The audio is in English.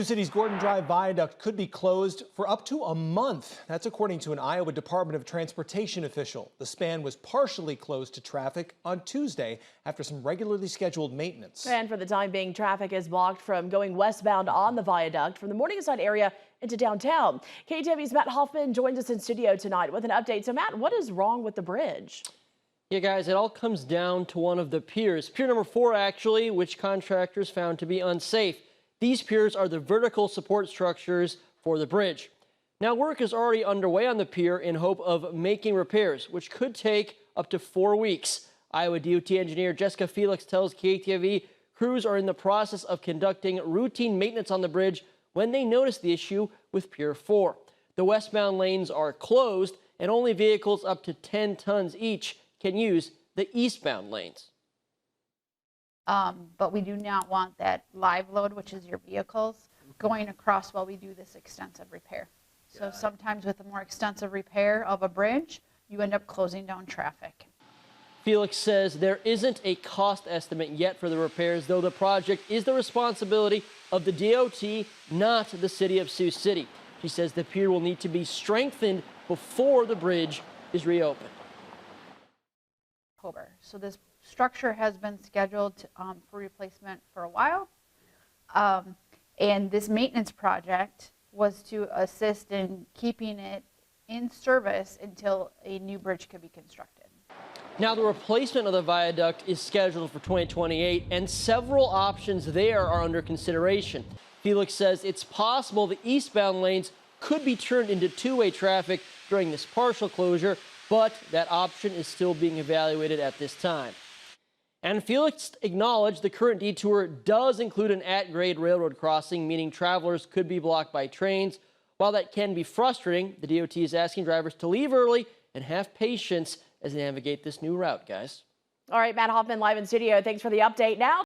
Sioux City's Gordon Drive viaduct could be closed for up to a month. That's according to an Iowa Department of Transportation official. The span was partially closed to traffic on Tuesday after some regularly scheduled maintenance. And for the time being, traffic is blocked from going westbound on the viaduct from the Morningside area into downtown. KTV's Matt Hoffman joins us in studio tonight with an update. So Matt, what is wrong with the bridge? Yeah, guys, it all comes down to one of the piers. Pier number 4, actually, which contractors found to be unsafe. These piers are the vertical support structures for the bridge. Now, work is already underway on the pier in hope of making repairs, which could take up to 4 weeks. Iowa DOT engineer Jessica Felix tells KTV crews are in the process of conducting routine maintenance on the bridge when they notice the issue with Pier 4. The westbound lanes are closed, and only vehicles up to 10 tons each can use the eastbound lanes. But we do not want that live load, which is your vehicles, going across while we do this extensive repair. So sometimes with a more extensive repair of a bridge, you end up closing down traffic. Felix says there isn't a cost estimate yet for the repairs, though the project is the responsibility of the DOT, not the city of Sioux City. She says the pier will need to be strengthened before the bridge is reopened. So this structure has been scheduled for replacement for a while. And this maintenance project was to assist in keeping it in service until a new bridge could be constructed. Now, the replacement of the viaduct is scheduled for 2028, and several options there are under consideration. Felix says it's possible the eastbound lanes could be turned into two-way traffic during this partial closure, but that option is still being evaluated at this time. And Felix acknowledged the current detour does include an at-grade railroad crossing, meaning travelers could be blocked by trains. While that can be frustrating, the DOT is asking drivers to leave early and have patience as they navigate this new route, guys. All right, Matt Hoffman live in studio. Thanks for the update. Now